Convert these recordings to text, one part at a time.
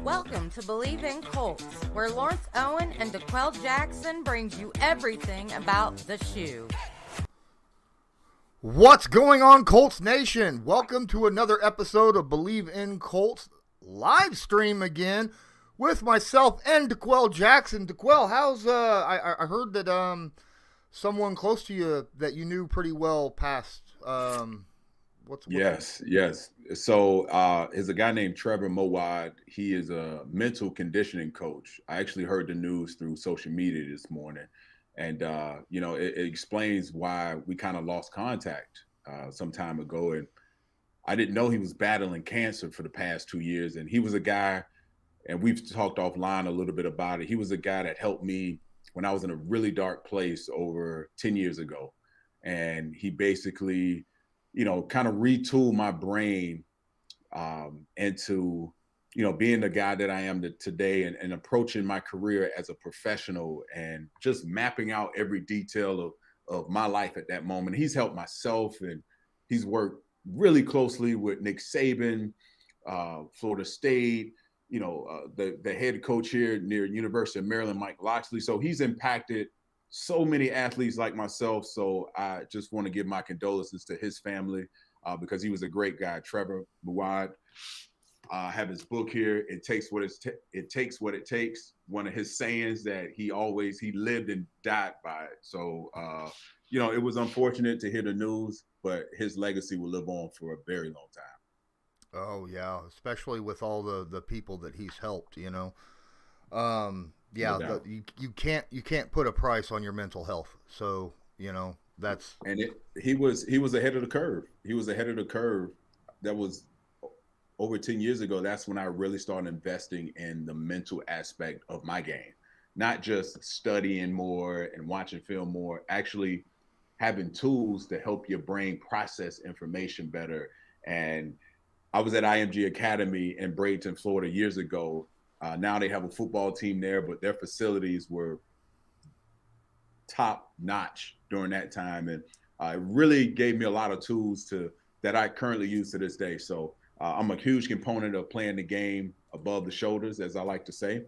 Welcome to Bleav in Colts, where Lawrence Owen and DeQuell Jackson brings you everything about the shoe. What's going on, Colts Nation? Welcome to another episode of Bleav in Colts live stream again with myself and DeQuell Jackson. DeQuell, how's I heard that someone close to you that you knew pretty well passed. Yes. So there's a guy named Trevor Mowad. He is a mental conditioning coach. I actually heard the news through social media this morning. And, it explains why we kind of lost contact some time ago. And I didn't know he was battling cancer for the past 2 years. And he was a guy, and we've talked offline a little bit about it. He was a guy that helped me when I was in a really dark place over 10 years ago. And he basically kind of retool my brain into, being the guy that I am today and approaching my career as a professional and just mapping out every detail of my life at that moment. He's helped myself, and he's worked really closely with Nick Saban, Florida State, the head coach here near University of Maryland, Mike Locksley. So he's impacted so many athletes like myself. So I just want to give my condolences to his family because he was a great guy. Trevor Mowad, have his book here. It takes what it takes. One of his sayings that he lived and died by it. So, it was unfortunate to hear the news, but his legacy will live on for a very long time. Oh yeah, especially with all the people that he's helped, No you can't put a price on your mental health. So, that's. And he was ahead of the curve. He was ahead of the curve. That was over 10 years ago. That's when I really started investing in the mental aspect of my game, not just studying more and watching film more, actually having tools to help your brain process information better. And I was at IMG Academy in Bradenton, Florida years ago. Now they have a football team there, but their facilities were top notch during that time. And it really gave me a lot of tools that I currently use to this day. So I'm a huge component of playing the game above the shoulders, as I like to say,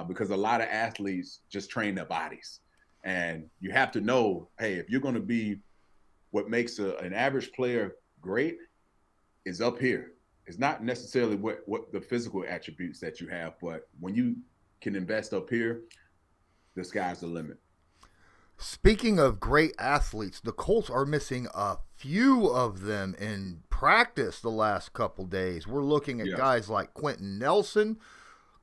because a lot of athletes just train their bodies. And you have to know, hey, if you're going to be what makes an average player great is up here. It's not necessarily what the physical attributes that you have, but when you can invest up here, the sky's the limit. Speaking of great athletes, the Colts are missing a few of them in practice the last couple days. We're looking at guys like Quentin Nelson,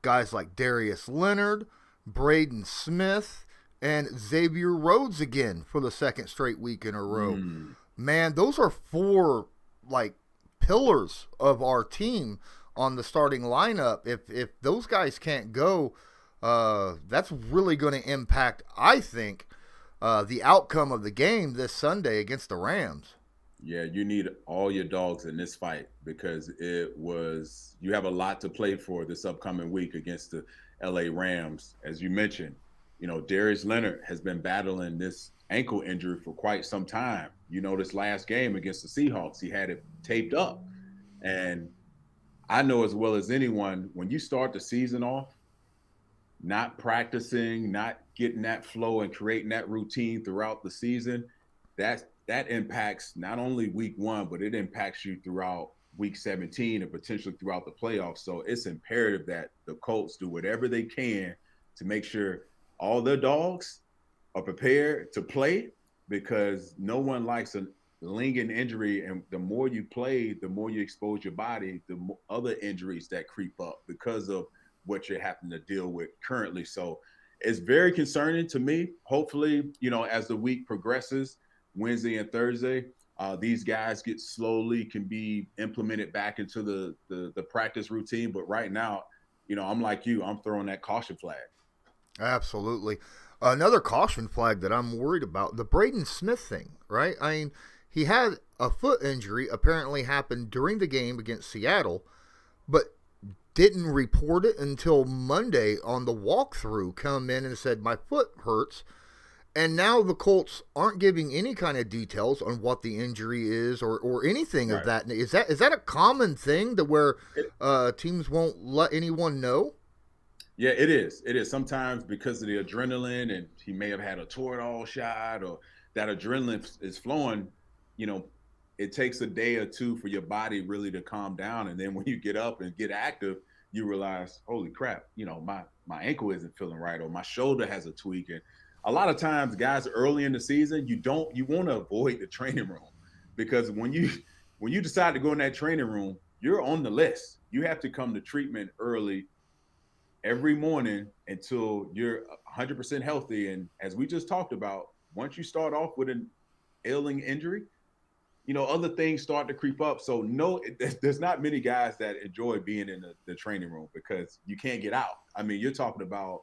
guys like Darius Leonard, Braden Smith, and Xavier Rhodes again for the second straight week in a row. Man, those are four pillars of our team on the starting lineup. If those guys can't go, that's really going to impact, I think, the outcome of the game this Sunday against the Rams. Yeah, you need all your dogs in this fight because you have a lot to play for this upcoming week against the LA Rams. As you mentioned, Darius Leonard has been battling this ankle injury for quite some time. This last game against the Seahawks, he had it taped up. And I know as well as anyone, when you start the season off, not practicing, not getting that flow and creating that routine throughout the season, that impacts not only week 1, but it impacts you throughout week 17 and potentially throughout the playoffs. So it's imperative that the Colts do whatever they can to make sure all their dogs are prepared to play, because no one likes a lingering injury. And the more you play, the more you expose your body, the other injuries that creep up because of what you're having to deal with currently. So it's very concerning to me. Hopefully, as the week progresses, Wednesday and Thursday, these guys can be implemented back into the practice routine. But right now, I'm like you, I'm throwing that caution flag. Absolutely. Another caution flag that I'm worried about, the Braden Smith thing, right? I mean, he had a foot injury apparently happened during the game against Seattle, but didn't report it until Monday on the walkthrough. Come in and said, my foot hurts. And now the Colts aren't giving any kind of details on what the injury is or anything of that. Is that a common thing to where teams won't let anyone know? Yeah, it is. It is sometimes because of the adrenaline, and he may have had a Toradol shot, or that adrenaline is flowing. You know, it takes a day or two for your body really to calm down, and then when you get up and get active, you realize, holy crap, you know, my ankle isn't feeling right, or my shoulder has a tweak. And a lot of times, guys, early in the season, you want to avoid the training room, because when you decide to go in that training room, you're on the list. You have to come to treatment early every morning until you're 100% healthy. And as we just talked about, once you start off with an ailing injury, you know, other things start to creep up. So no, there's not many guys that enjoy being in the training room because you can't get out. I mean, you're talking about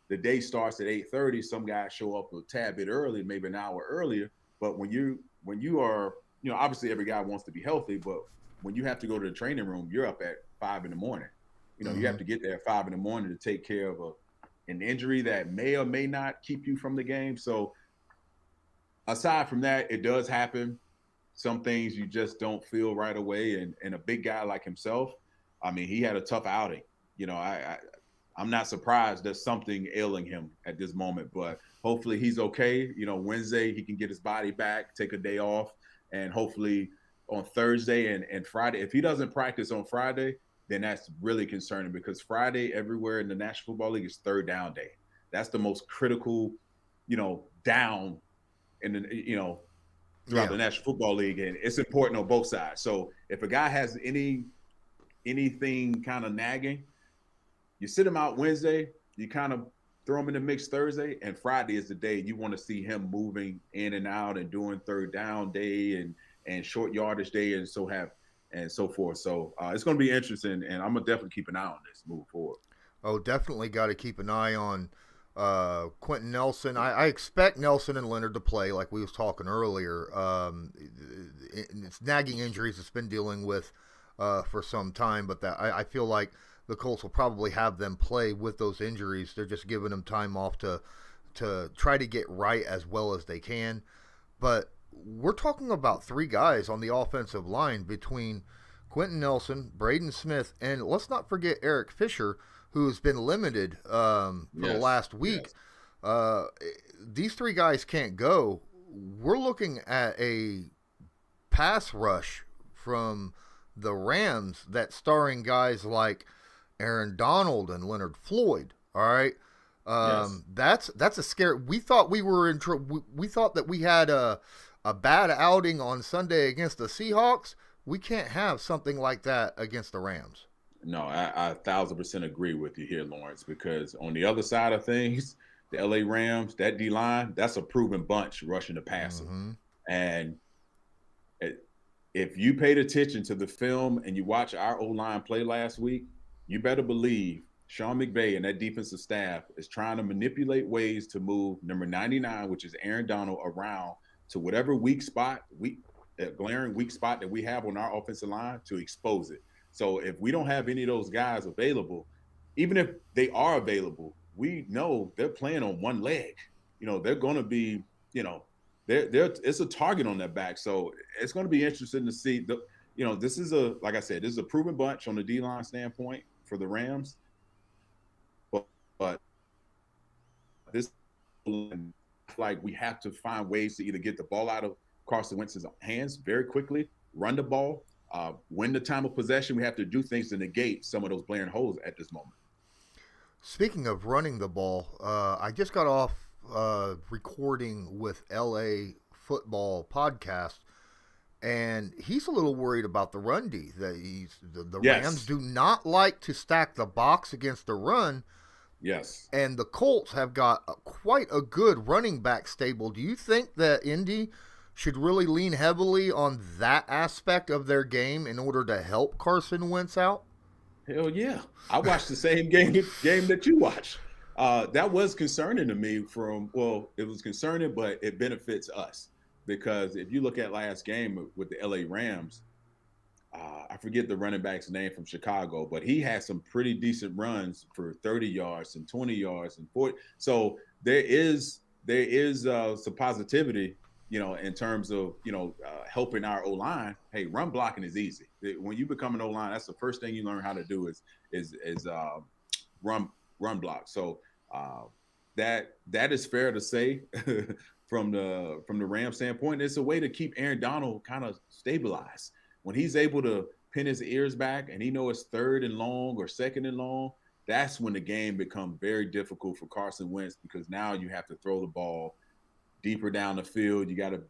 the day starts at 8:30. Some guys show up a tad bit early, maybe an hour earlier. But when you are, you know, obviously every guy wants to be healthy, but when you have to go to the training room, you're up at 5 in the morning. You know, you have to get there at 5 in the morning to take care of an injury that may or may not keep you from the game. So aside from that, it does happen. Some things you just don't feel right away. And a big guy like himself, I mean, he had a tough outing. You know, I'm not surprised there's something ailing him at this moment, but hopefully he's okay. You know, Wednesday he can get his body back, take a day off, and hopefully on Thursday and Friday, if he doesn't practice on Friday, then that's really concerning, because Friday everywhere in the National Football League is third down day. That's the most critical, you know, down in the, you know, throughout the National Football League, and it's important on both sides. So if a guy has anything kind of nagging, you sit him out Wednesday, you kind of throw him in the mix Thursday, and Friday is the day you want to see him moving in and out and doing third down day and short yardage day and so forth. So it's going to be interesting, and I'm going to definitely keep an eye on this moving forward. Oh, definitely got to keep an eye on Quentin Nelson. I expect Nelson and Leonard to play, like we was talking earlier. It's nagging injuries it's been dealing with for some time, but that I feel like the Colts will probably have them play with those injuries. They're just giving them time off to try to get right as well as they can. But we're talking about three guys on the offensive line between Quentin Nelson, Braden Smith, and let's not forget Eric Fisher, who's been limited for the last week. Yes. These three guys can't go. We're looking at a pass rush from the Rams that's starring guys like Aaron Donald and Leonard Floyd. All right. That's a scary. We thought we were in trouble. We thought that we had a bad outing on Sunday against the Seahawks. We can't have something like that against the Rams. No, I 1,000% agree with you here, Lawrence, because on the other side of things, the LA Rams, that D-line, that's a proven bunch rushing the passer. Mm-hmm. And if you paid attention to the film and you watch our O-line play last week, you better believe Sean McVay and that defensive staff is trying to manipulate ways to move number 99, which is Aaron Donald, around to whatever glaring weak spot that we have on our offensive line to expose it. So if we don't have any of those guys available, even if they are available, we know they're playing on one leg. You know, they're going to be, you know, it's a target on their back. So it's going to be interesting to see. This is like I said, this is a proven bunch on the D-line standpoint for the Rams. But this, like, we have to find ways to either get the ball out of Carson Wentz's hands very quickly, run the ball, win the time of possession. We have to do things to negate some of those glaring holes at this moment. Speaking of running the ball, I just got off recording with LA Football Podcast, and he's a little worried about the run D. The Rams do not like to stack the box against the run. Yes. And the Colts have got quite a good running back stable. Do you think that Indy should really lean heavily on that aspect of their game in order to help Carson Wentz out? Hell yeah. I watched the same game that you watched. That was concerning to me it was concerning, but it benefits us, because if you look at last game with the LA Rams, I forget the running back's name from Chicago, but he had some pretty decent runs for 30 yards and 20 yards and 40. So there is there is some positivity, in terms of, helping our O-line. Hey, run blocking is easy. When you become an O-line, that's the first thing you learn how to do is run block. So that is fair to say from the Rams standpoint. It's a way to keep Aaron Donald kind of stabilized. When he's able to pin his ears back and he knows it's 3rd and long or 2nd and long, that's when the game becomes very difficult for Carson Wentz, because now you have to throw the ball deeper down the field. You got to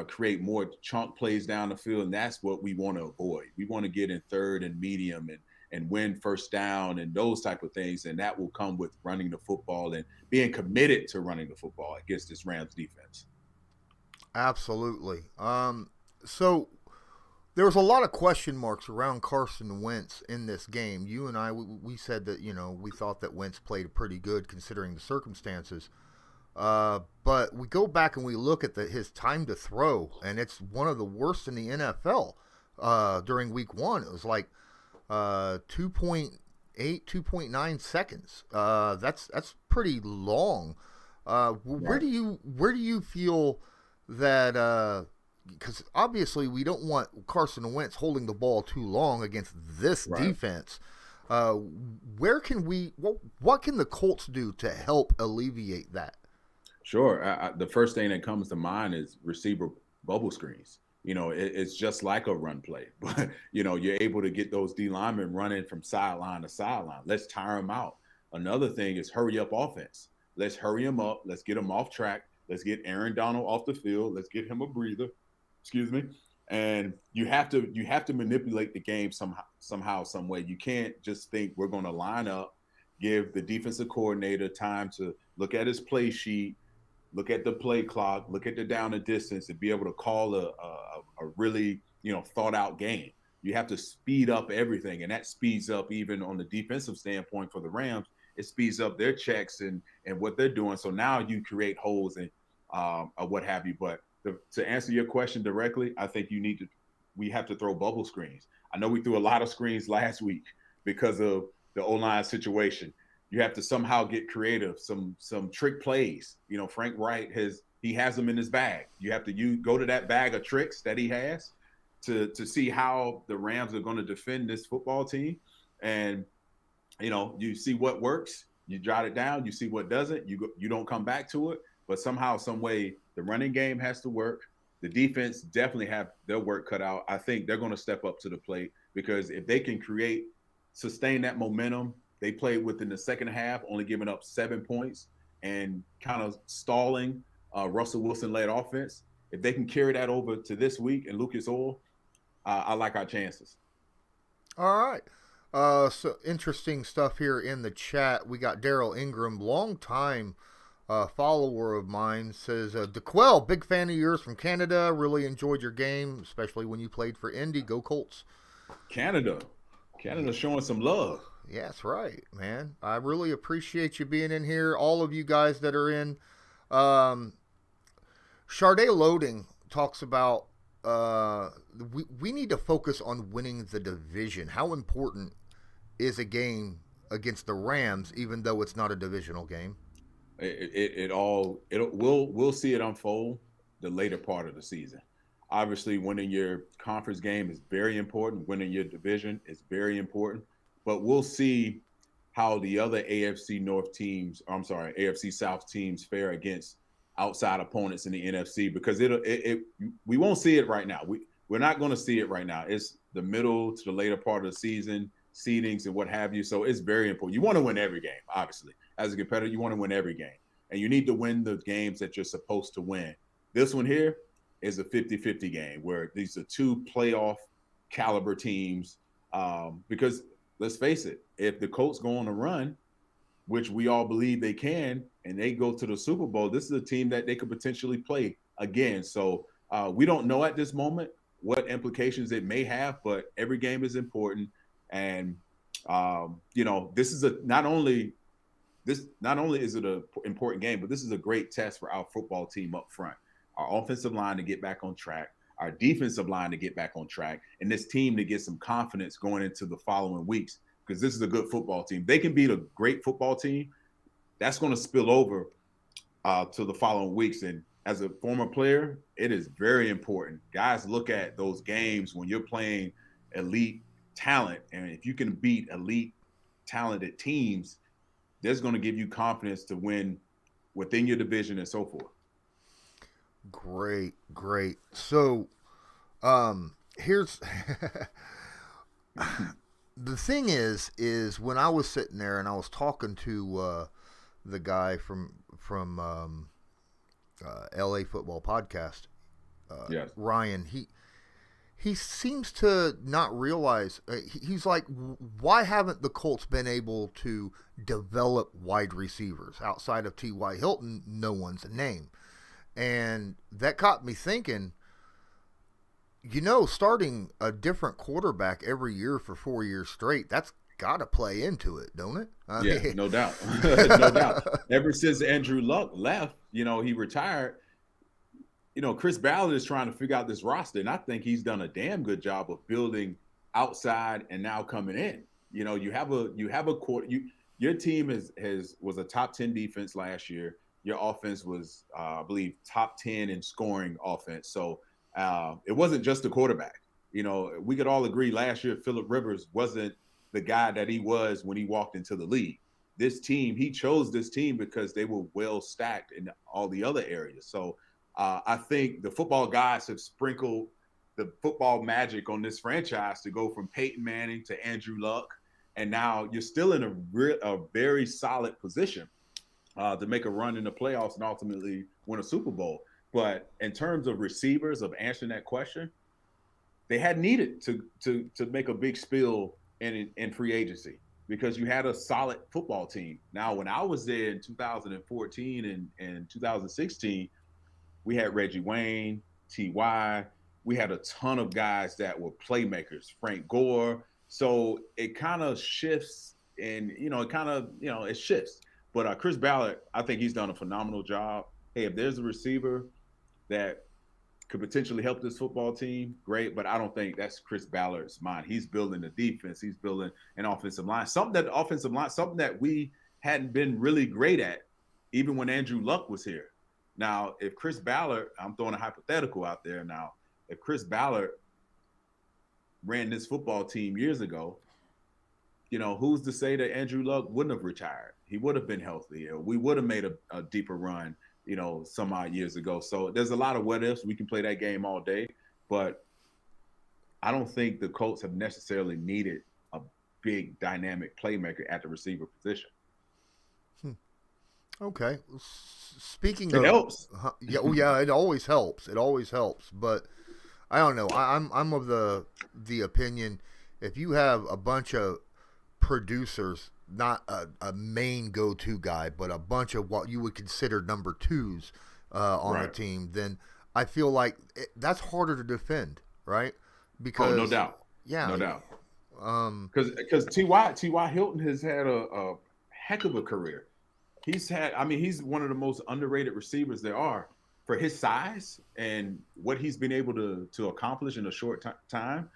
create more chunk plays down the field, and that's what we want to avoid. We want to get in 3rd and medium and win 1st down and those type of things, and that will come with running the football and being committed to running the football against this Rams defense. Absolutely. So there was a lot of question marks around Carson Wentz in this game. You and I, we said that, we thought that Wentz played pretty good considering the circumstances. But we go back and we look at his time to throw, and it's one of the worst in the NFL during week 1. It was like 2.8, 2.9 seconds. That's pretty long. Where do you feel that because obviously we don't want Carson Wentz holding the ball too long against this defense. What can the Colts do to help alleviate that? Sure. The first thing that comes to mind is receiver bubble screens. It's just like a run play, but, you're able to get those D linemen running from sideline to sideline. Let's tire them out. Another thing is hurry up offense. Let's hurry them up. Let's get them off track. Let's get Aaron Donald off the field. Let's get him a breather. Excuse me. And you have to manipulate the game somehow, some way. You can't just think we're going to line up, give the defensive coordinator time to look at his play sheet, look at the play clock, look at the down and distance, and be able to call a really, thought out game. You have to speed up everything, and that speeds up, even on the defensive standpoint for the Rams, it speeds up their checks and what they're doing. So now you create holes and what have you. But to answer your question directly, I think we have to throw bubble screens. I know we threw a lot of screens last week because of the O-line situation. You have to somehow get creative, some trick plays. Frank Wright has them in his bag. You have to go to that bag of tricks that he has to see how the Rams are going to defend this football team. And, you see what works, you jot it down, you see what doesn't, you don't come back to it. But somehow, some way, the running game has to work. The defense definitely have their work cut out. I think they're going to step up to the plate, because if they can sustain that momentum, they played within the second half, only giving up 7 points and kind of stalling Russell Wilson-led offense. If they can carry that over to this week and Lucas Oil, I like our chances. All right. So interesting stuff here in the chat. We got Daryl Ingram, long-time follower of mine, says, DeQuell, big fan of yours from Canada. Really enjoyed your game, especially when you played for Indy. Go Colts. Canada's showing some love. Yeah, that's right, man. I really appreciate you being in here. All of you guys that are in. Charday Loading talks about we need to focus on winning the division. How important is a game against the Rams, even though it's not a divisional game? We'll see it unfold the later part of the season. Obviously, winning your conference game is very important. Winning your division is very important. But we'll see how the other AFC South teams fare against outside opponents in the NFC, because we won't see it right now. We're not going to see it right now. It's the middle to the later part of the season, seedings and what have you. So it's very important. You want to win every game, obviously. As a competitor, you want to win every game. And you need to win the games that you're supposed to win. This one here is a 50-50 game where these are two playoff caliber teams. Because let's face it, if the Colts go on a run, which we all believe they can, and they go to the Super Bowl, this is a team that they could potentially play again. So we don't know at this moment what implications it may have, but every game is important. And, this is not only is it an important game, but this is a great test for our football team up front. Our offensive line to get back on track, our defensive line to get back on track, and this team to get some confidence going into the following weeks, because this is a good football team. They can beat a great football team. That's going to spill over to the following weeks. And as a former player, it is very important. Guys look at those games when you're playing elite talent, and if you can beat elite talented teams, that's going to give you confidence to win within your division and so forth. Great. So, here's the thing is when I was sitting there and I was talking to the guy from LA Football Podcast, Yes. Ryan, he seems to not realize, he's like, why haven't the Colts been able to develop wide receivers outside of T.Y. Hilton? No one's a name. And that got me thinking, starting a different quarterback every year for 4 years straight, that's got to play into it, don't it? Yeah, no doubt. No doubt. Ever since Andrew Luck left, he retired, Chris Ballard is trying to figure out this roster, and I think he's done a damn good job of building outside and now coming in. You have a quarter. Your team was a top 10 defense last year. Your offense was, I Bleav, top 10 in scoring offense. So it wasn't just the quarterback. We could all agree last year Phillip Rivers wasn't the guy that he was when he walked into the league. He chose this team because they were well stacked in all the other areas. So I think the football guys have sprinkled the football magic on this franchise to go from Peyton Manning to Andrew Luck. And now you're still in a very solid position to make a run in the playoffs and ultimately win a Super Bowl. But in terms of receivers, of answering that question, they had needed to make a big spill in free agency because you had a solid football team. Now, when I was there in 2014 and 2016, we had Reggie Wayne, T.Y. We had a ton of guys that were playmakers, Frank Gore. So it kind of shifts and, it shifts. But Chris Ballard, I think he's done a phenomenal job. Hey, if there's a receiver that could potentially help this football team, great. But I don't think that's Chris Ballard's mind. He's building the defense. He's building an offensive line. Something that we hadn't been really great at, even when Andrew Luck was here. Now, if Chris Ballard, I'm throwing a hypothetical out there now, if Chris Ballard ran this football team years ago, who's to say that Andrew Luck wouldn't have retired? He would have been healthy. We would have made a deeper run, some odd years ago. So there's a lot of what ifs. We can play that game all day, but I don't think the Colts have necessarily needed a big dynamic playmaker at the receiver position. Okay. Speaking it helps. Yeah, it always helps. It always helps. But I don't know. I'm of the opinion if you have a bunch of producers, not a main go-to guy, but a bunch of what you would consider number twos on a team, then I feel like that's harder to defend, right? Because no doubt. Yeah, no doubt. Because T.Y. Hilton has had a heck of a career. He's one of the most underrated receivers there are for his size and what he's been able to accomplish in a short time.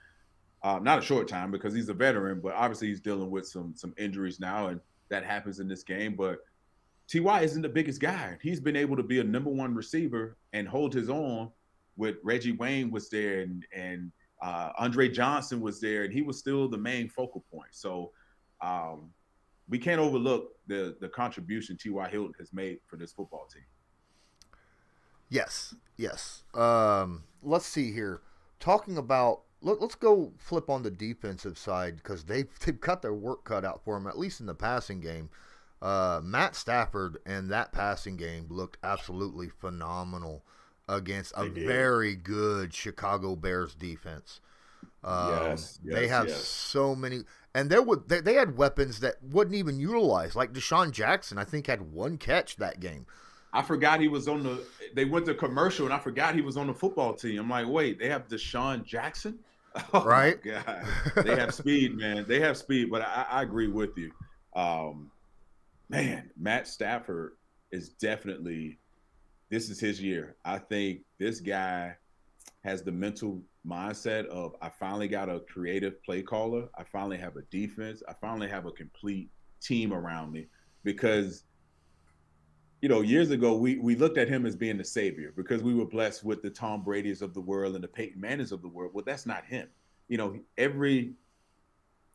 Not a short time because he's a veteran, but obviously he's dealing with some injuries now, and that happens in this game. But T.Y. isn't the biggest guy. He's been able to be a number one receiver and hold his own with Reggie Wayne was there and Andre Johnson was there, and he was still the main focal point. So we can't overlook the contribution T.Y. Hilton has made for this football team. Yes. Let's see here. Talking about, let's go flip on the defensive side because they've got their work cut out for them, at least in the passing game. Matt Stafford and that passing game looked absolutely phenomenal against a very good Chicago Bears defense. They have so many, and they had weapons that wouldn't even utilize. Like Deshaun Jackson, I think had one catch that game. I forgot he was they went to commercial, and I forgot he was on the football team. I'm like, wait, they have Deshaun Jackson? Oh, right? My God. They have speed, man. They have speed, but I agree with you. Man, Matt Stafford is definitely – this is his year. I think this guy has the mental mindset of I finally got a creative play caller. I finally have a defense. I finally have a complete team around me because years ago, we looked at him as being the savior because we were blessed with the Tom Brady's of the world and the Peyton Mannings of the world. Well, that's not him. Every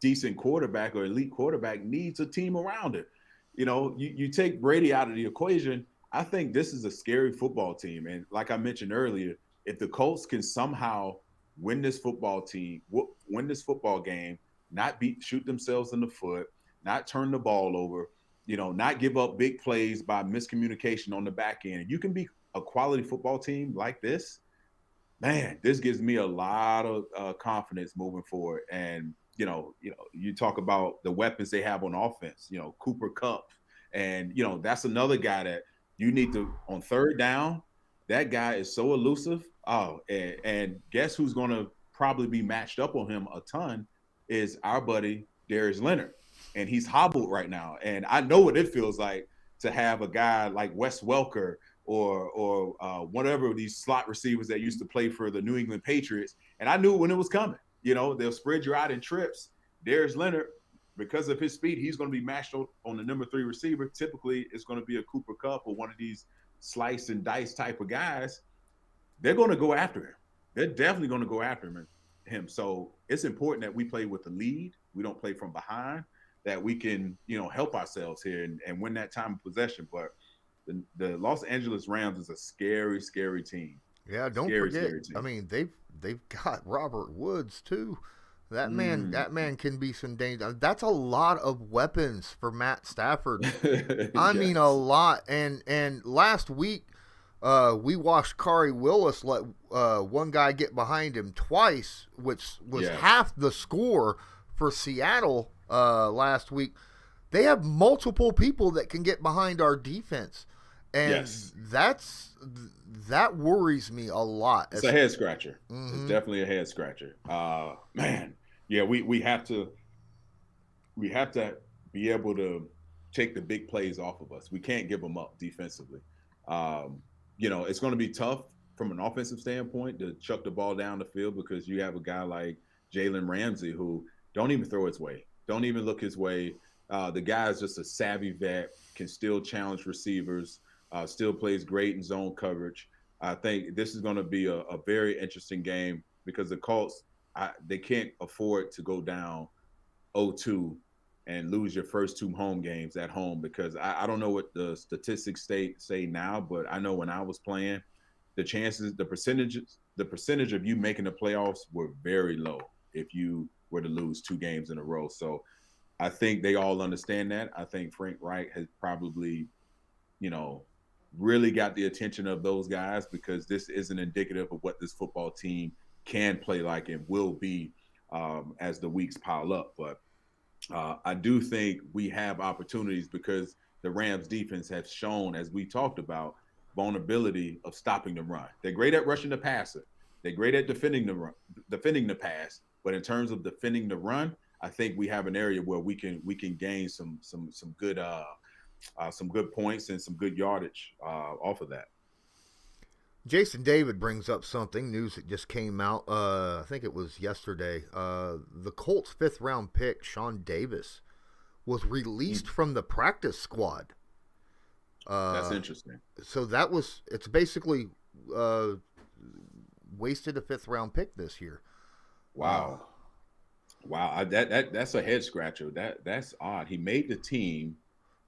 decent quarterback or elite quarterback needs a team around it. You take Brady out of the equation, I think this is a scary football team. And like I mentioned earlier, if the Colts can somehow win this football game, not shoot themselves in the foot, not turn the ball over, not give up big plays by miscommunication on the back end. You can be a quality football team like this. Man, this gives me a lot of confidence moving forward. And, you talk about the weapons they have on offense, Cooper Kupp. And, that's another guy that you need to, on third down, that guy is so elusive. Oh, and guess who's going to probably be matched up on him a ton is our buddy Darius Leonard. And he's hobbled right now. And I know what it feels like to have a guy like Wes Welker or whatever of these slot receivers that used to play for the New England Patriots. And I knew when it was coming. They'll spread you out in trips. Darius Leonard, because of his speed, he's going to be matched on the number 3 receiver. Typically, it's going to be a Cooper Kupp or one of these slice and dice type of guys. They're going to go after him. They're definitely going to go after him. So it's important that we play with the lead. We don't play from behind, that we can, help ourselves here and win that time of possession. But the Los Angeles Rams is a scary, scary team. Yeah, don't forget. I mean, they've got Robert Woods too. That man can be some danger. That's a lot of weapons for Matt Stafford. I mean, a lot. And last week, we watched Kari Willis let one guy get behind him twice, which was half the score for Seattle last week. They have multiple people that can get behind our defense. And that worries me a lot. It's a head scratcher. Mm-hmm. It's definitely a head scratcher. Man, yeah, we have to be able to take the big plays off of us. We can't give them up defensively. It's going to be tough from an offensive standpoint to chuck the ball down the field because you have a guy like Jalen Ramsey who don't even throw his way, don't even look his way. The guy is just a savvy vet, can still challenge receivers. Still plays great in zone coverage. I think this is going to be a very interesting game because the Colts, they can't afford to go down 0-2 and lose your first 2 home games at home because I don't know what the statistics say now, but I know when I was playing, the percentage of you making the playoffs were very low if you were to lose 2 games in a row. So I think they all understand that. I think Frank Reich has probably, really got the attention of those guys because this isn't indicative of what this football team can play like and will be as the weeks pile up. But I do think we have opportunities because the Rams defense has shown, as we talked about, vulnerability of stopping the run. They're great at rushing the passer. They're great at defending the pass. But in terms of defending the run, I think we have an area where we can gain some good points and some good yardage off of that. Jason David brings up something, news that just came out, I think it was yesterday. The Colts 5th round pick, Sean Davis, was released from the practice squad. That's interesting. So it's basically wasted a 5th round pick this year. Wow. That's a head scratcher. That's odd. He made the team.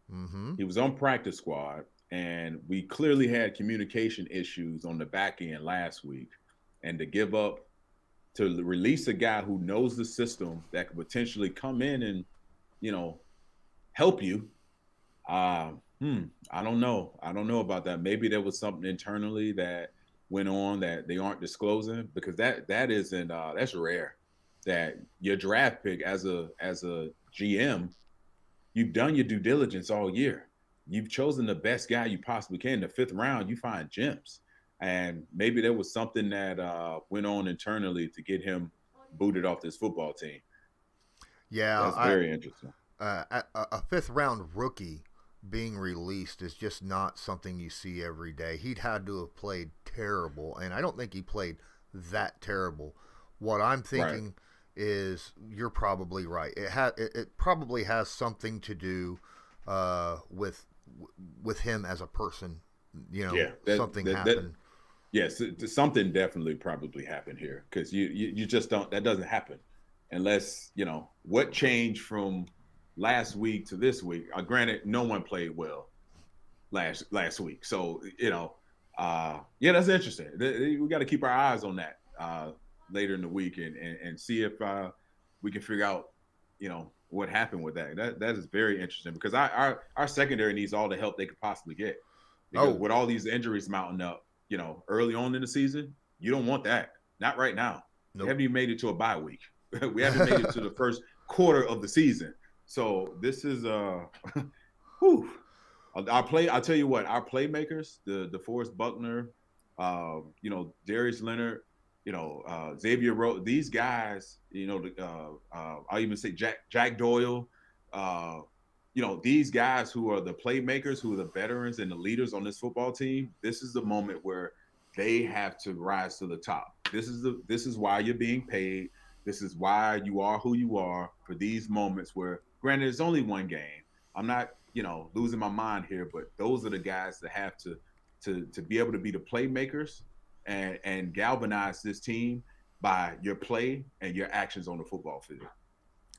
Mm-hmm. He was on practice squad, and we clearly had communication issues on the back end last week. And to release a guy who knows the system that could potentially come in and, help you. I don't know. I don't know about that. Maybe there was something internally that went on that they aren't disclosing because that isn't that's rare. That your draft pick as a GM. You've done your due diligence all year. You've chosen the best guy you possibly can. In the 5th round, you find gems. And maybe there was something that went on internally to get him booted off this football team. Yeah. That's very interesting. A 5th round rookie being released is just not something you see every day. He'd had to have played terrible, and I don't think he played that terrible. What I'm thinking is you're probably right. It probably has something to do with with him as a person. Something happened. Yes, something definitely probably happened here, because you just don't. That doesn't happen unless what changed from last week to this week. Granted, no one played well last week, so that's interesting. We got to keep our eyes on that later in the week and see if we can figure out what happened with that. That is very interesting, because our secondary needs all the help they could possibly get, because with all these injuries mounting up, early on in the season, you don't want that. Not right now. Nope. We haven't even made it to a bye week. We haven't made it to the first quarter of the season. So this is whew. I'll tell you what, our playmakers, the DeForest Buckner, Darius Leonard, Xavier Rhodes, these guys, I'll even say Jack Doyle, these guys who are the playmakers, who are the veterans and the leaders on this football team. This is the moment where they have to rise to the top. This is why you're being paid. This is why you are who you are, for these moments where, granted, it's only one game. I'm not, losing my mind here, but those are the guys that have to be able to be the playmakers and galvanize this team by your play and your actions on the football field.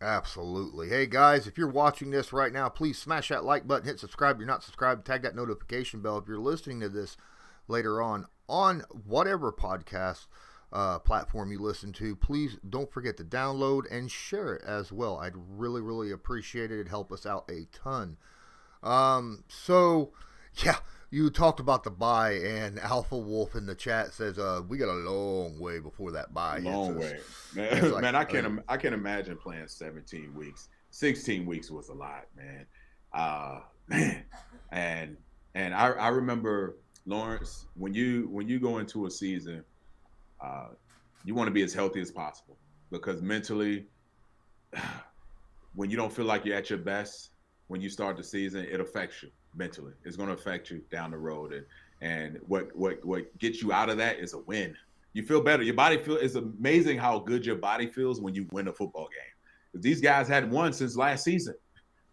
Absolutely. Hey, guys, if you're watching this right now, please smash that like button, hit subscribe if you're not subscribed, tag that notification bell. If you're listening to this later on whatever podcast platform you listen to, please don't forget to download and share it as well. I'd really, really appreciate it. It'd help us out a ton. So, yeah, you talked about the bye, and Alpha Wolf in the chat says we got a long way before that bye. Long way. Man, I can't imagine playing 17 weeks. 16 weeks was a lot, man. And I remember, Lawrence, when you go into a season, you want to be as healthy as possible, because mentally, when you don't feel like you're at your best when you start the season, it affects you mentally. It's going to affect you down the road, and what gets you out of that is a win. You feel better. Your body it's amazing how good your body feels when you win a football game. These guys hadn't won since last season,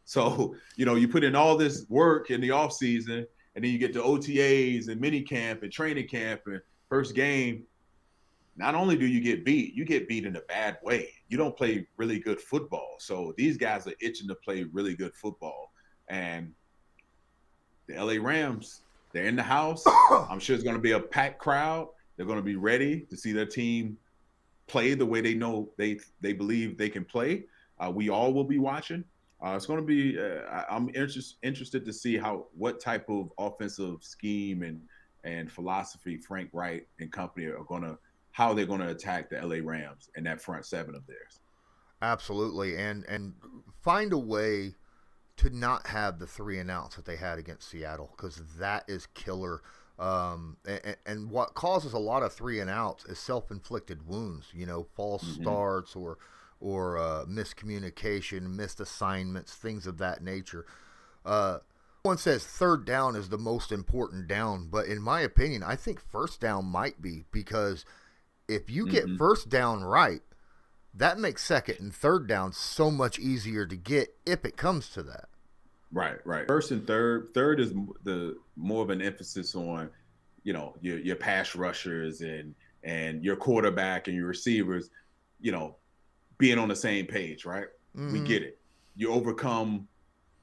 so you put in all this work in the off season, and then you get to OTAs and mini camp and training camp and first game. Not only do you get beat in a bad way. You don't play really good football. So these guys are itching to play really good football. And the LA Rams, they're in the house. I'm sure it's going to be a packed crowd. They're going to be ready to see their team play the way they know they Bleav they can play. We all will be watching. It's going to be I'm interested to see what type of offensive scheme and philosophy Frank Wright and company are how they're going to attack the LA Rams and that front seven of theirs. Absolutely. And find a way to not have the 3-and-outs that they had against Seattle, because that is killer. And what causes a lot of 3-and-outs is self-inflicted wounds, false starts or miscommunication, missed assignments, things of that nature. One says third down is the most important down, but in my opinion, I think first down might be, because if you get first down right, that makes second and third down so much easier to get if it comes to that. Right. First and third. Third is the more of an emphasis on, your pass rushers and your quarterback and your receivers, being on the same page, right? Mm-hmm. We get it. You overcome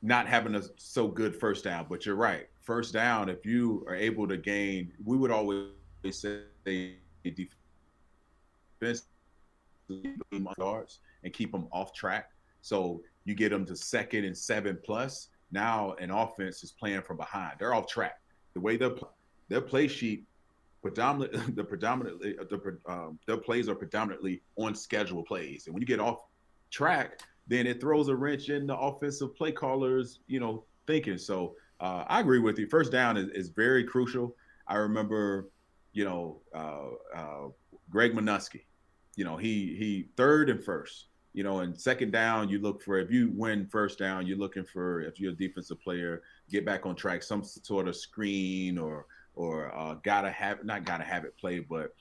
not having a so good first down, but you're right. First down, if you are able to gain, we would always say defense yards and keep them off track. So you get them to 2nd and 7+. Now an offense is playing from behind. They're off track. The way their play sheet their plays are predominantly on schedule plays. And when you get off track, then it throws a wrench in the offensive play callers, thinking. So I agree with you. First down is very crucial. I remember, Greg Minuski, he third and first, and second down, you look for, if you win first down, you're looking for, if you're a defensive player, get back on track, some sort of screen or not gotta have it play, but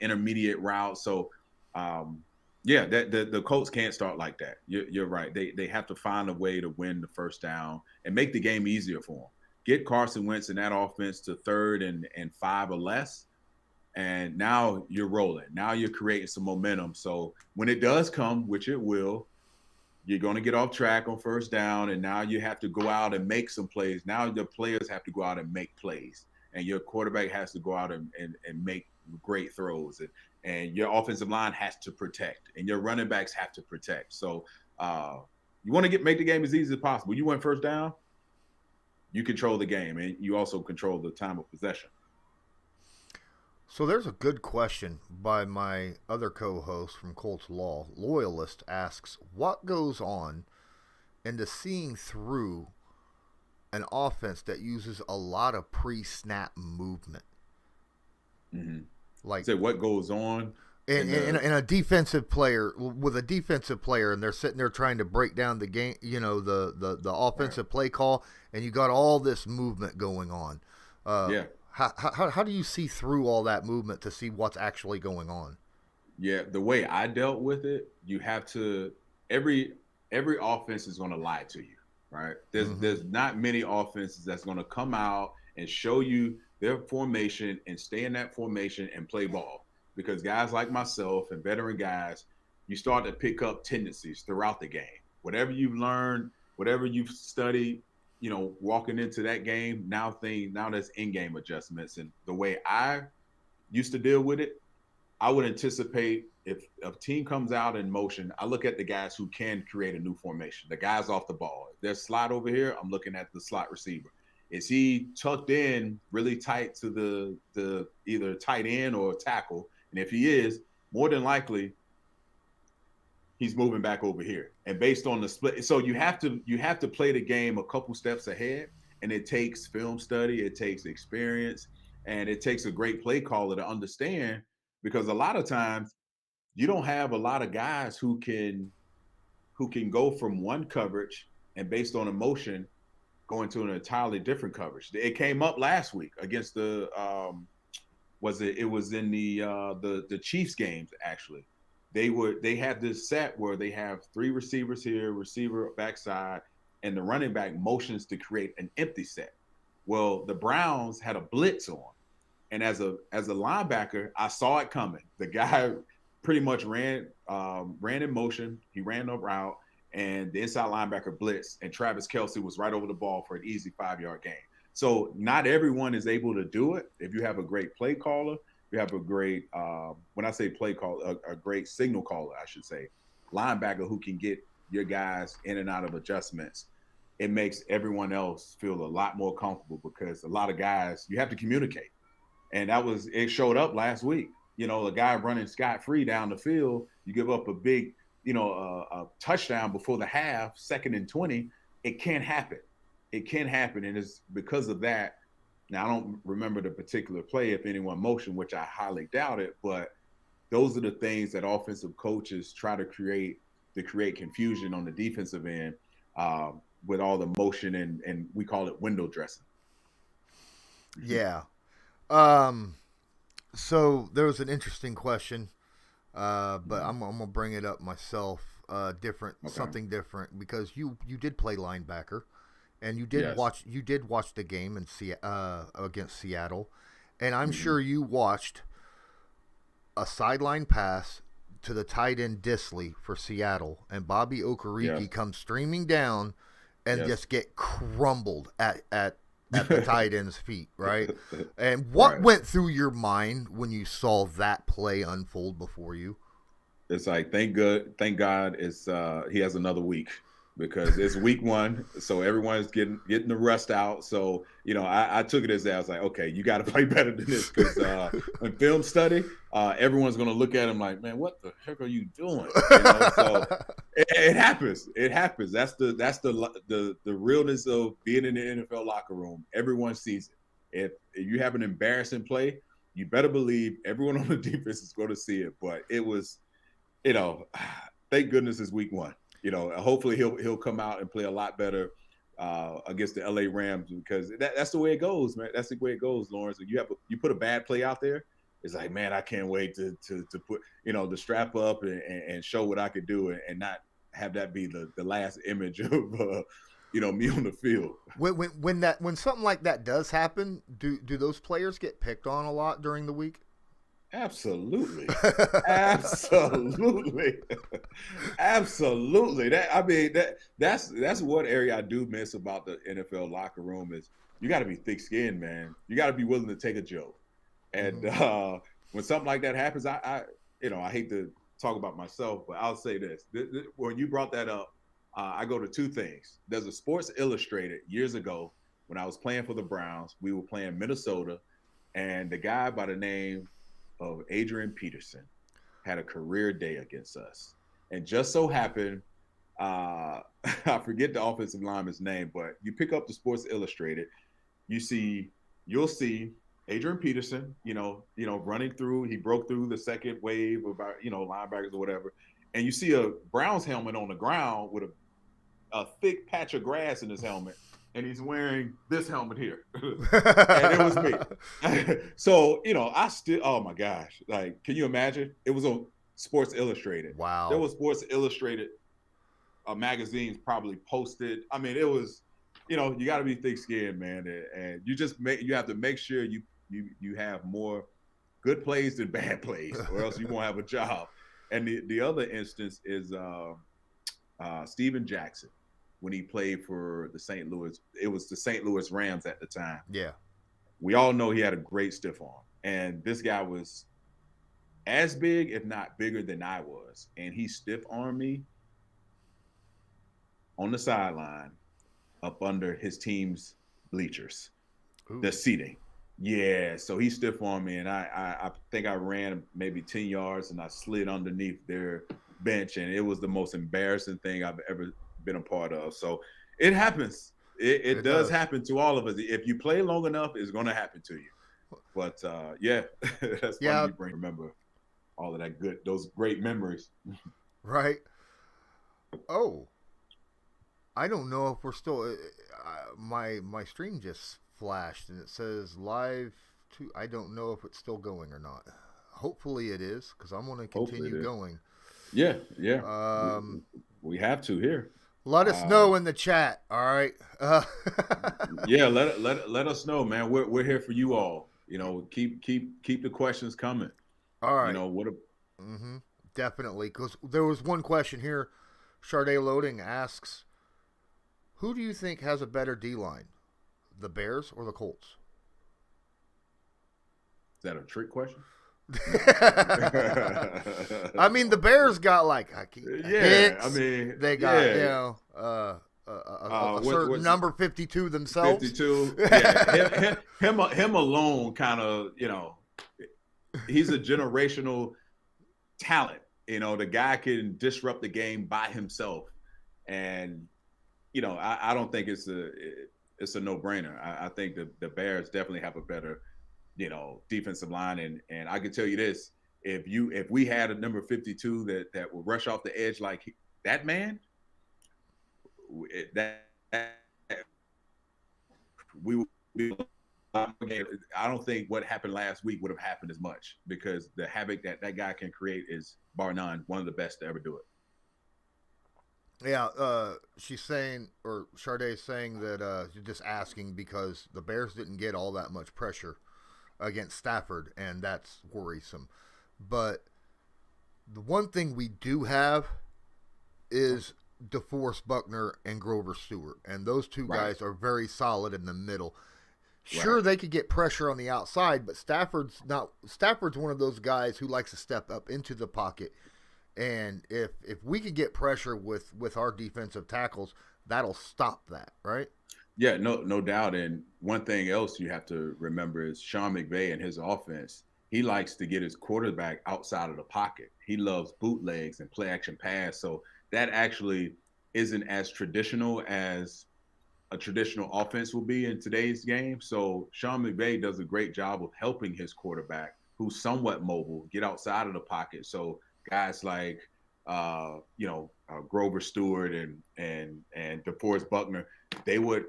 intermediate route. So Yeah, that the Colts can't start like that. You're right. They have to find a way to win the first down and make the game easier for them. Get Carson Wentz in that offense to 3rd and 5 or less, and now you're rolling. Now you're creating some momentum. So when it does come, which it will, you're going to get off track on first down, and now you have to go out and make some plays. Now the players have to go out and make plays, and your quarterback has to go out and make great throws. And your offensive line has to protect, and your running backs have to protect. So you want to make the game as easy as possible. You win first down, you control the game, and you also control the time of possession. So there's a good question by my other co-host from Colts Law. Loyalist asks, what goes on into seeing through an offense that uses a lot of pre-snap movement? Mm-hmm. Like, so what goes on in a defensive player with a defensive player, and they're sitting there trying to break down the game, the offensive play call, and you got all this movement going on. How do you see through all that movement to see what's actually going on? Yeah, the way I dealt with it, you have to every offense is going to lie to you, right? There's not many offenses that's going to come out and show you their formation and stay in that formation and play ball. Because guys like myself and veteran guys, you start to pick up tendencies throughout the game. Whatever you've learned, whatever you've studied, walking into that game, now there's in-game adjustments. And the way I used to deal with it, I would anticipate if a team comes out in motion, I look at the guys who can create a new formation, the guys off the ball. If there's slot over here, I'm looking at the slot receiver. Is he tucked in really tight to the either tight end or tackle? And if he is, more than likely, he's moving back over here. And based on the split, so you have to play the game a couple steps ahead. And it takes film study, it takes experience, and it takes a great play caller to understand, because a lot of times you don't have a lot of guys who can go from one coverage and based on emotion go into an entirely different coverage. It came up last week against the it was in the Chiefs games actually. They had this set where they have 3 receivers here, receiver backside, and the running back motions to create an empty set. Well, the Browns had a blitz on, and as a linebacker, I saw it coming. The guy pretty much ran in motion. He ran the route, and the inside linebacker blitzed, and Travis Kelce was right over the ball for an easy 5-yard gain. So not everyone is able to do it. If you have a great play caller, you have a great, when I say play caller, a great signal caller, I should say, linebacker who can get your guys in and out of adjustments, it makes everyone else feel a lot more comfortable, because a lot of guys, you have to communicate. And it showed up last week. A guy running scot-free down the field, you give up a big, a touchdown before the half, 2nd and 20, it can't happen. It can happen, and it's because of that. Now, I don't remember the particular play if anyone motioned, which I highly doubt it, but those are the things that offensive coaches try to create confusion on the defensive end with all the motion, and we call it window dressing. Yeah. So there was an interesting question, but I'm gonna bring it up myself. Something different, because you did play linebacker, and you did watch the game against Seattle, and I'm sure you watched a sideline pass to the tight end Disley for Seattle, and Bobby Okereke comes streaming down and just get crumbled at the tight end's feet, right? And what went through your mind when you saw that play unfold before you? It's like, thank God it's he has another week, because it's week 1, so everyone's getting the rust out. So I took it as that. I was like, okay, you got to play better than this, because in film study, everyone's gonna look at him like, man, what the heck are you doing? So it happens. It happens. That's the realness of being in the NFL locker room. Everyone sees it. If you have an embarrassing play, you better believe everyone on the defense is going to see it. But it was, thank goodness it's week 1. Hopefully he'll come out and play a lot better against the LA Rams, because that's the way it goes, man. That's the way it goes, Lawrence. You put a bad play out there, it's like, man, I can't wait to put, the strap up and show what I could do and not have that be the last image of, me on the field. When something like that does happen, do those players get picked on a lot during the week? Absolutely. Absolutely. Absolutely. That's one area I do miss about the NFL locker room is you got to be thick-skinned, man. You got to be willing to take a joke. And when something like that happens, I hate to talk about myself, but I'll say this. When you brought that up, I go to two things. There's a Sports Illustrated years ago when I was playing for the Browns. We were playing Minnesota, and the guy by the name of Adrian Peterson had a career day against us. And just so happened, I forget the offensive lineman's name, but you pick up the Sports Illustrated, you'll see Adrian Peterson, running through. He broke through the second wave of linebackers or whatever. And you see a Browns helmet on the ground with a thick patch of grass in his helmet. And he's wearing this helmet here. And it was me. So, I still, oh my gosh. Like, can you imagine? It was on Sports Illustrated. Wow. There was Sports Illustrated magazines probably posted. I mean, it was, you got to be thick-skinned, man. And you have to make sure you have more good plays than bad plays, or else you won't have a job. And the other instance is Steven Jackson. When he played for the St. Louis, it was the St. Louis Rams at the time. Yeah. We all know he had a great stiff arm. And this guy was as big, if not bigger than I was. And he stiff armed me on the sideline up under his team's bleachers, the seating. Yeah. So he stiff armed me, and I think I ran maybe 10 yards and I slid underneath their bench. And it was the most embarrassing thing I've ever been a part of. So it happens. It does happen to all of us. If you play long enough, it's going to happen to you. But that's funny. You remember all of that those great memories. Right. Oh, I don't know if we're still. My stream just flashed and it says live. I don't know if it's still going or not. Hopefully it is, because I'm going to continue going. Yeah. We have to here. Let us know in the chat. All right. Yeah, let us know, man. We're here for you all. Keep the questions coming. All right. Definitely. Because there was one question here. Charday Loading asks, who do you think has a better D-line, the Bears or the Colts? Is that a trick question? I mean, the Bears got hits. I mean, they got a certain number 52 themselves. 52. Yeah, him alone, kind of. He's a generational talent. The guy can disrupt the game by himself, and I don't think it's a no-brainer. I think the Bears definitely have a better defensive line, and I can tell you this: if we had a number 52 that would rush off the edge like that man, we would be. I don't think what happened last week would have happened as much, because the havoc that guy can create is, bar none, one of the best to ever do it. Yeah, she's saying, or Charday is saying that you're just asking because the Bears didn't get all that much pressure against Stafford, and that's worrisome. But the one thing we do have is DeForest Buckner and Grover Stewart, and those two guys are very solid in the middle. Sure, they could get pressure on the outside, but Stafford's one of those guys who likes to step up into the pocket. And if we could get pressure with our defensive tackles, that'll stop that, right? Yeah, no doubt. And one thing else you have to remember is Sean McVay and his offense. He likes to get his quarterback outside of the pocket. He loves bootlegs and play action pass. So that actually isn't as traditional as a traditional offense will be in today's game. So Sean McVay does a great job of helping his quarterback, who's somewhat mobile, get outside of the pocket. So guys like Grover Stewart and DeForest Buckner, they would,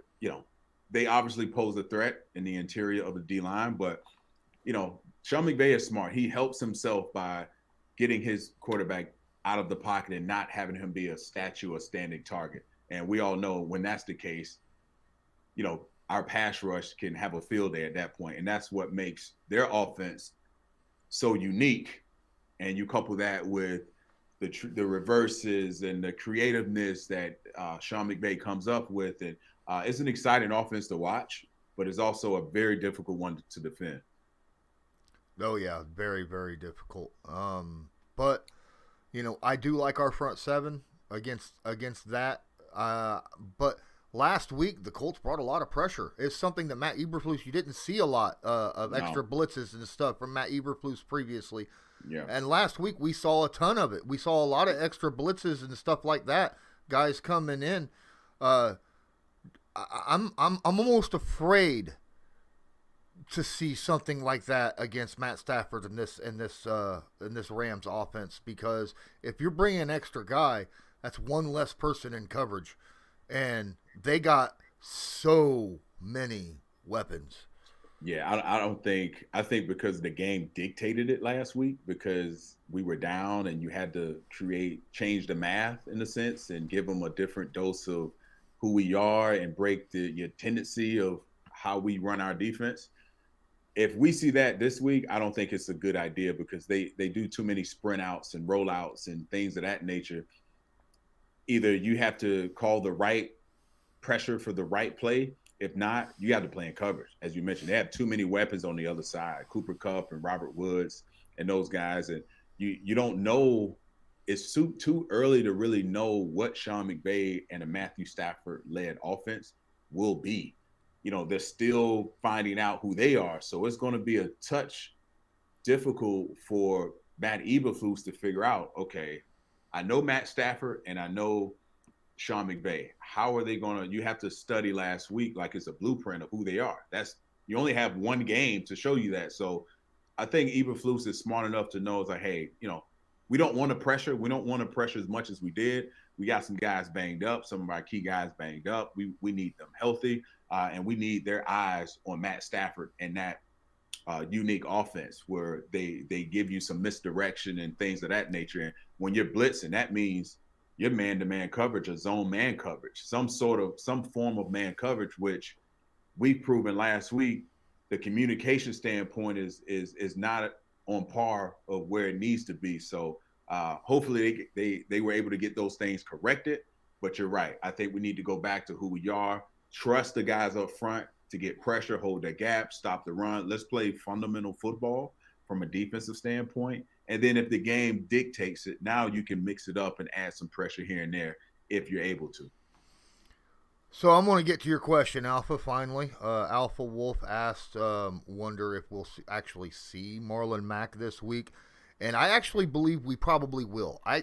they obviously pose a threat in the interior of the D line, but Sean McVay is smart. He helps himself by getting his quarterback out of the pocket and not having him be a statue, a standing target. And we all know when that's the case, our pass rush can have a field day at that point. And that's what makes their offense so unique. And you couple that with the reverses and the creativeness that Sean McVay comes up with. And it's an exciting offense to watch, but it's also a very difficult one to defend. Oh, yeah, very, very difficult. But, I do like our front seven against that. But last week, the Colts brought a lot of pressure. It's something that Matt Eberflus, you didn't see a lot of extra blitzes and stuff from Matt Eberflus previously. Yeah. And last week, we saw a ton of it. We saw a lot of extra blitzes and stuff like that, guys coming in. I'm almost afraid to see something like that against Matt Stafford in this Rams offense, because if you're bringing an extra guy, that's one less person in coverage, and they got so many weapons. Yeah, I think because the game dictated it last week, because we were down and you had to change the math in a sense and give them a different dose of who we are and break your tendency of how we run our defense. If we see that this week, I don't think it's a good idea, because they do too many sprint outs and rollouts and things of that nature. Either you have to call the right pressure for the right play. If not, you have to play in coverage. As you mentioned, they have too many weapons on the other side, Cooper Kupp and Robert Woods and those guys. And you don't know, it's too early to really know what Sean McVay and a Matthew Stafford-led offense will be. They're still finding out who they are. So it's going to be a touch difficult for Matt Eberflus to figure out, okay, I know Matt Stafford and I know Sean McVay. How are they going to – you have to study last week like it's a blueprint of who they are. You only have one game to show you that. So I think Eberflus is smart enough to know, it's like, hey, we don't want to pressure. We don't want to pressure as much as we did. We got some guys banged up, some of our key guys banged up. We need them healthy. And we need their eyes on Matt Stafford and that unique offense where they give you some misdirection and things of that nature. And when you're blitzing, that means your man-to-man coverage or zone man coverage, some form of man coverage, which we've proven last week. The communication standpoint is not on par of where it needs to be. So hopefully they were able to get those things corrected. But you're right. I think we need to go back to who we are. Trust the guys up front to get pressure, hold their gap, stop the run. Let's play fundamental football from a defensive standpoint. And then if the game dictates it, now you can mix it up and add some pressure here and there if you're able to. So I'm going to get to your question, Alpha, finally. Alpha Wolf asked, wonder if we'll actually see Marlon Mack this week. And I actually believe we probably will. I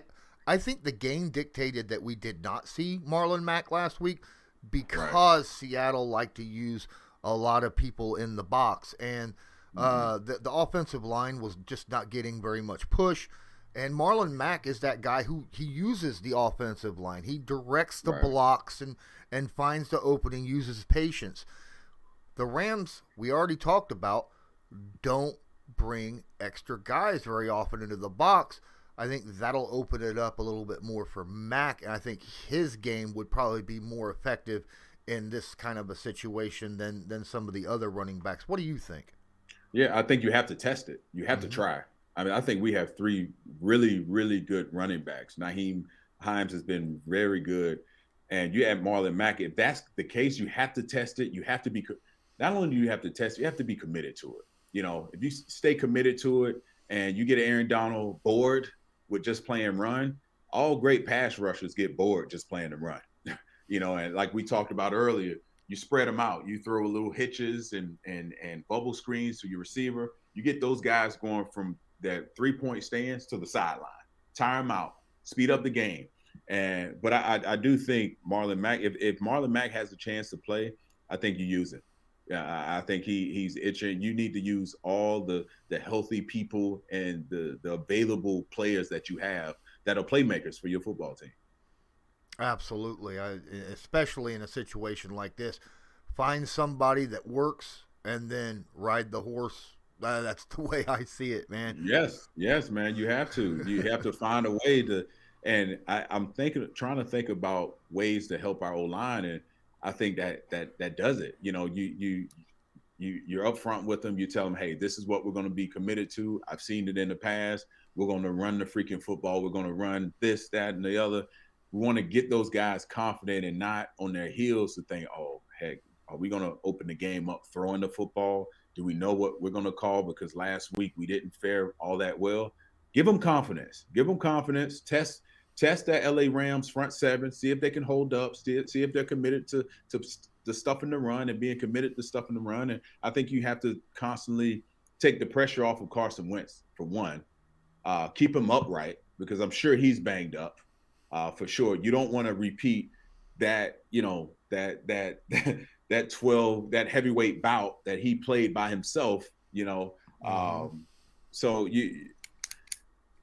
think the game dictated that we did not see Marlon Mack last week, because Seattle liked to use a lot of people in the box, and the offensive line was just not getting very much push. And Marlon Mack is that guy who he uses the offensive line. He directs the blocks and finds the opening, uses patience. The Rams, we already talked about, don't bring extra guys very often into the box. I think that'll open it up a little bit more for Mack, and I think his game would probably be more effective in this kind of a situation than some of the other running backs. What do you think? Yeah, I think you have to test it. You have to try. I mean, I think we have three really, really good running backs. Naheem Hines has been very good, and you add Marlon Mack. If that's the case, you have to test it. You have to be – not only do you have to test it, you have to be committed to it. If you stay committed to it and you get Aaron Donald bored – with just playing run, all great pass rushers get bored just playing the run. And like we talked about earlier, you spread them out. You throw little hitches and bubble screens to your receiver. You get those guys going from that 3-point stance to the sideline. Tire them out. Speed up the game. But I do think Marlon Mack, if Marlon Mack has a chance to play, I think you use it. I think he's itching. You need to use all the healthy people and the available players that you have that are playmakers for your football team. Absolutely. Especially in a situation like this, find somebody that works and then ride the horse That's the way I see it, man. Yes, man. You have to. You have to find a way to. And I'm trying to think about ways to help our O-line, and I think that does it. You know, you're upfront with them. You tell them, hey, this is what we're going to be committed to. I've seen it in the past. We're going to run the freaking football. We're going to run this, that, and the other. We want to get those guys confident and not on their heels to think, oh, heck, are we going to open the game up throwing the football? Do we know what we're going to call? Because last week we didn't fare all that well. Give them confidence. Give them confidence. Test that LA Rams front seven. See if they can hold up. See if they're committed to stuffing the run and being committed to stuffing the run. And I think you have to constantly take the pressure off of Carson Wentz, for one. Keep him upright, because I'm sure he's banged up. For sure. You don't want to repeat that, you know, that 12, that heavyweight bout that he played by himself, you know. So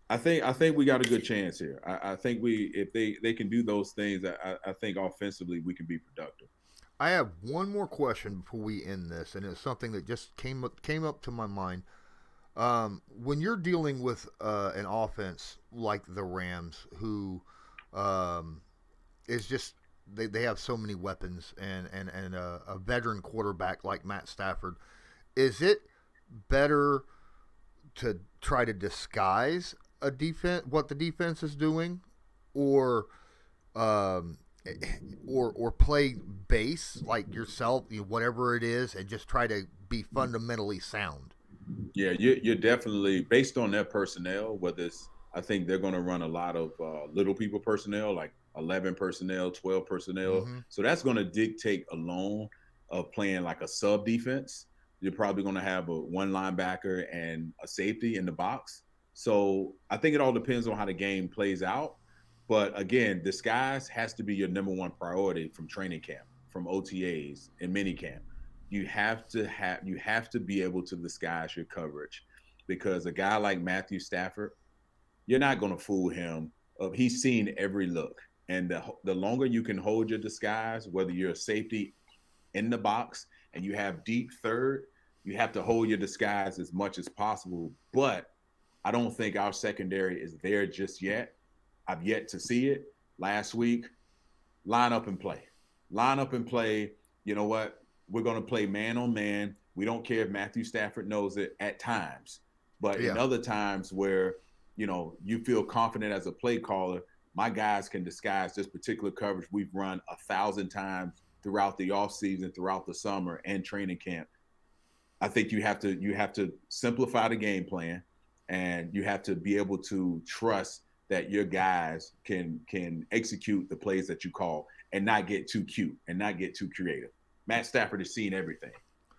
I think we got a good chance here. I think if they can do those things, I think offensively we can be productive. I have one more question before we end this, and it's something that just came up to my mind. When you're dealing with an offense like the Rams, who is just they have so many weapons and a veteran quarterback like Matt Stafford, is it better to try to disguise what the defense is doing, or play base like yourself, whatever it is, and just try to be fundamentally sound? Yeah, you're definitely, based on their personnel, whether it's, I think they're going to run a lot of little people personnel, like 11 personnel, 12 personnel. So that's going to dictate alone of playing like a sub defense. You're probably going to have one linebacker and a safety in the box. So I think it all depends on how the game plays out. But again, disguise has to be your number one priority from training camp, from OTAs and minicamp. You have to be able to disguise your coverage, because a guy like Matthew Stafford, you're not going to fool him. He's seen every look. And the longer you can hold your disguise, whether you're a safety in the box and you have deep third, you have to hold your disguise as much as possible. But I don't think our secondary is there just yet. I've yet to see it. Last week, line up and play. Line up and play. You know what? We're going to play man on man. We don't care if Matthew Stafford knows it at times. But in other times where, you feel confident as a play caller, my guys can disguise this particular coverage we've run 1,000 times throughout the offseason, throughout the summer and training camp. I think you have to simplify the game plan, and you have to be able to trust that your guys can execute the plays that you call and not get too cute and not get too creative. Matt Stafford has seen everything.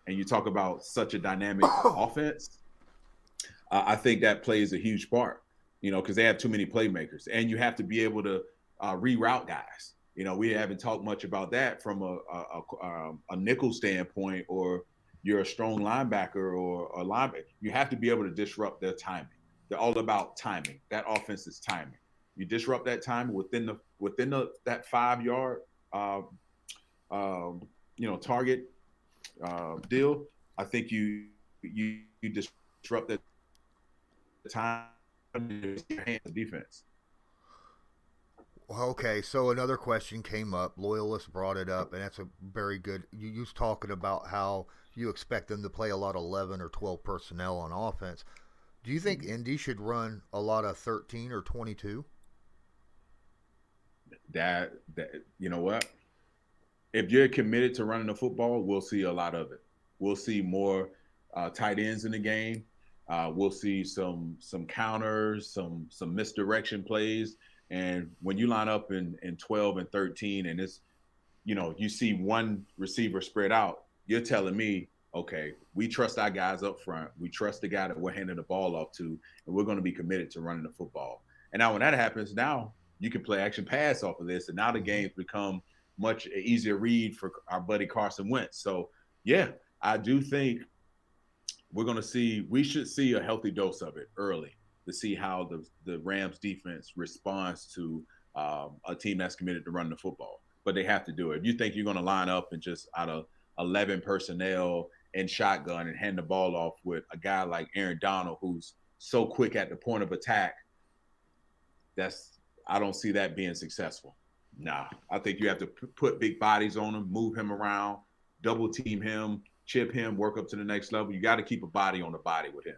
And you talk about such a dynamic offense. I think that plays a huge part, because they have too many playmakers. And you have to be able to reroute guys. We haven't talked much about that from a nickel standpoint, or you're a strong linebacker or a linebacker. You have to be able to disrupt their timing. They're all about timing. That offense is timing. You disrupt that timing within that 5-yard target deal. I think you disrupt that time in your hands defense. Okay, so another question came up. Loyalist brought it up, and that's a very good. You was talking about how you expect them to play a lot of 11 or 12 personnel on offense. Do you think Indy should run a lot of 13 or 22? That you know what? If you're committed to running the football, we'll see a lot of it. We'll see more tight ends in the game. We'll see some counters, some misdirection plays. And when you line up in 12 and 13, and it's, you see one receiver spread out, you're telling me, okay, we trust our guys up front. We trust the guy that we're handing the ball off to, and we're going to be committed to running the football. And now when that happens, now you can play action pass off of this, and now the game's become much easier read for our buddy Carson Wentz. So, yeah, I do think we should see a healthy dose of it early to see how the Rams defense responds to a team that's committed to running the football. But they have to do it. If you think you're going to line up and just out of 11 personnel in shotgun and hand the ball off with a guy like Aaron Donald, who's so quick at the point of attack. I don't see that being successful. Nah, I think you have to put big bodies on him, move him around, double team him, chip him, work up to the next level. You got to keep a body on the body with him.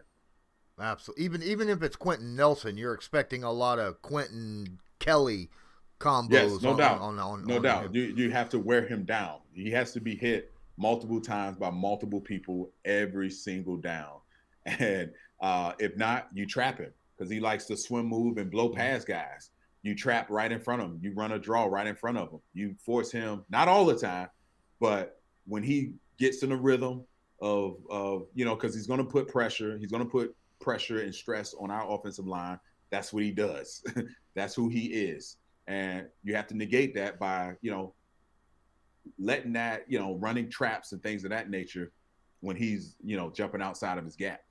Absolutely. Even if it's Quentin Nelson, you're expecting a lot of Quentin Kelly combos. Yes, no doubt. No doubt. You have to wear him down. He has to be hit multiple times by multiple people every single down. And if not, you trap him because he likes to swim, move, and blow past guys. You trap right in front of him. You run a draw right in front of him. You force him, not all the time, but when he gets in the rhythm of because he's going to put pressure. He's going to put pressure and stress on our offensive line. That's what he does. That's who he is. And you have to negate that by, letting that, running traps and things of that nature when he's, jumping outside of his gap.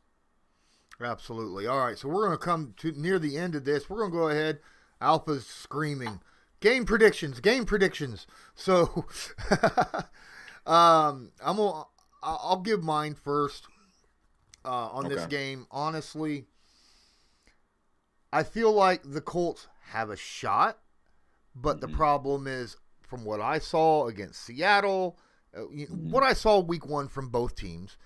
Absolutely. All right. So we're going to come to near the end of this. We're going to go ahead. Alpha's screaming. Game predictions. So I'll give mine first on this game. Honestly, I feel like the Colts have a shot, but the problem is, from what I saw against Seattle, what I saw week 1 from both teams,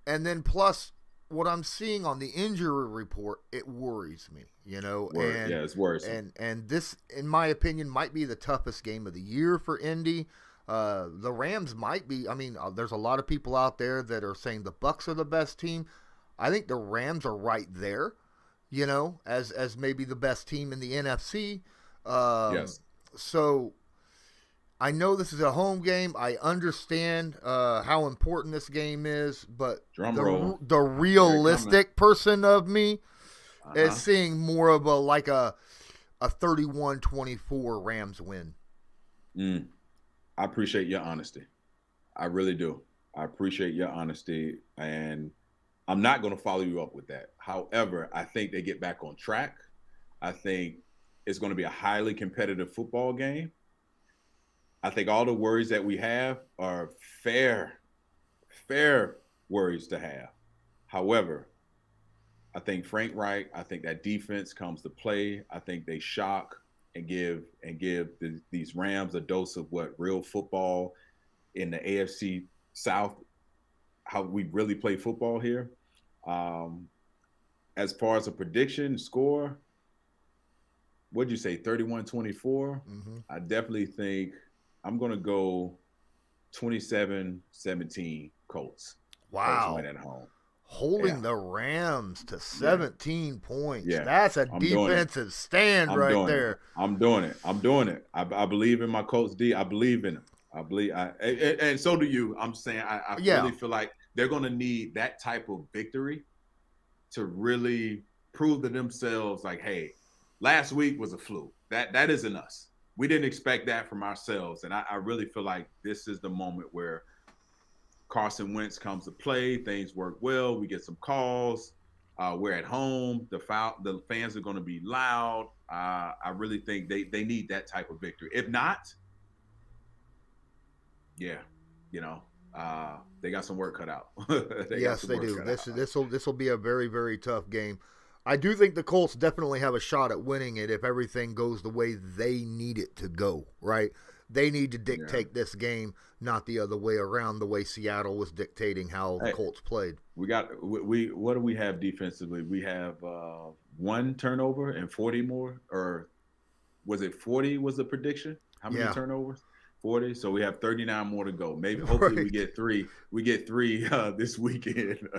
and then plus what I'm seeing on the injury report, it worries me, it's worse. And this, in my opinion, might be the toughest game of the year for Indy. The Rams might be. I mean, there's a lot of people out there that are saying the Bucs are the best team. I think the Rams are right there, as maybe the best team in the NFC. Yes. So I know this is a home game. I understand how important this game is, but the realistic person of me is seeing more of a 31-24 Rams win. I appreciate your honesty. I really do. I appreciate your honesty, and I'm not going to follow you up with that. However, I think they get back on track. I think it's going to be a highly competitive football game. I think all the worries that we have are fair worries to have. However, I think Frank Reich, I think that defense comes to play. I think they shock and give these Rams a dose of what real football in the AFC South, how we really play football here. As far as a prediction score, what'd you say, 31-24? I definitely think I'm going to go 27-17 Colts. Wow. Colts win at home. Holding the Rams to 17 points. Yeah. That's a defensive stand there. I'm doing it. I Bleav in my Colts D. I Bleav in them. And so do you. I'm saying I really feel like they're going to need that type of victory to really prove to themselves, like, hey, last week was a fluke. That isn't us. We didn't expect that from ourselves. And I really feel like this is the moment where Carson Wentz comes to play. Things work well. We get some calls. We're at home. The fans are going to be loud. I really think they need that type of victory. If not, they got some work cut out. Yes, they do. This will be a very, very tough game. I do think the Colts definitely have a shot at winning it if everything goes the way they need it to go, right? They need to dictate this game, not the other way around, the way Seattle was dictating how the Colts played. What do we have defensively? We have 1 turnover and 40 more, or was it 40 was the prediction? How many turnovers? 40. So we have 39 more to go. Maybe hopefully we get 3. We get 3 this weekend.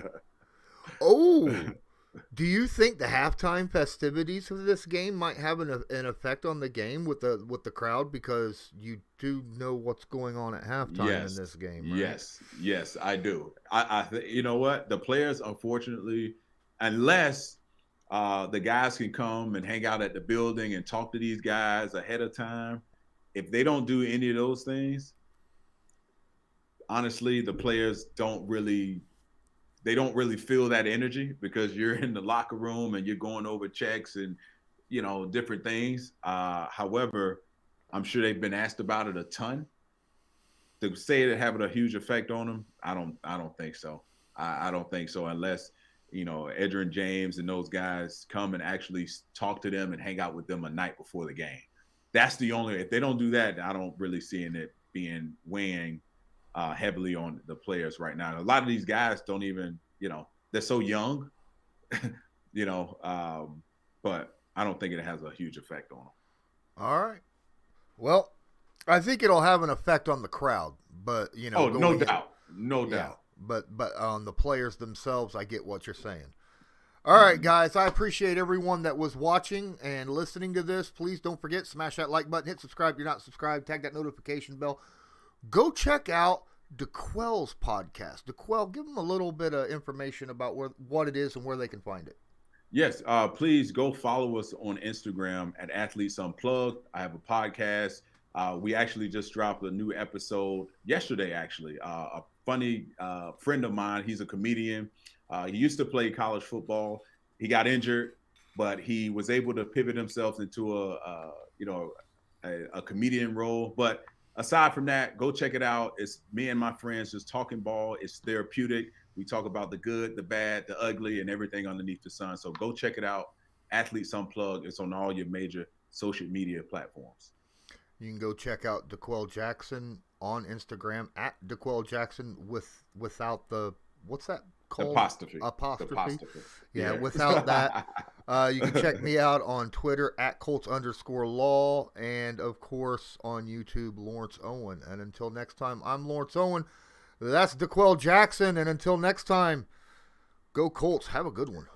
Do you think the halftime festivities of this game might have an effect on the game with the crowd, because you do know what's going on at halftime in this game, right? Yes, I do. I you know what? The players, unfortunately, unless the guys can come and hang out at the building and talk to these guys ahead of time, if they don't do any of those things, honestly, the players don't really feel that energy, because you're in the locker room and you're going over checks and, different things. However, I'm sure they've been asked about it a ton. to say it having a huge effect on them, I don't think so. I don't think so unless, Edgerrin James and those guys come and actually talk to them and hang out with them a night before the game. That's the only, if they don't do that, I don't really see it being weighing heavily on the players right now. A lot of these guys don't even, they're so young, but I don't think it has a huge effect on them. All right. Well, I think it'll have an effect on the crowd, but no doubt. Yeah, but on the players themselves, I get what you're saying. All right, guys, I appreciate everyone that was watching and listening to this. Please don't forget, smash that like button, hit subscribe if you're not subscribed, tag that notification bell. Go check out DeQuell's podcast. DeQuell, give them a little bit of information about what it is and where they can find it. Yes, please go follow us on Instagram at Athletes Unplugged. I have a podcast. We actually just dropped a new episode yesterday, actually. A funny friend of mine, he's a comedian. He used to play college football. He got injured, but he was able to pivot himself into a comedian role. But aside from that, go check it out. It's me and my friends just talking ball. It's therapeutic. We talk about the good, the bad, the ugly, and everything underneath the sun. So go check it out. Athletes Unplugged. It's on all your major social media platforms. You can go check out DeQuell Jackson on Instagram at DeQuell Jackson without the, what's that called? Apostrophe. Yeah, without that. You can check me out on Twitter at Colts_law, and of course on YouTube, Lawrence Owen. And until next time, I'm Lawrence Owen. That's DeQuell Jackson, and until next time, go Colts. Have a good one.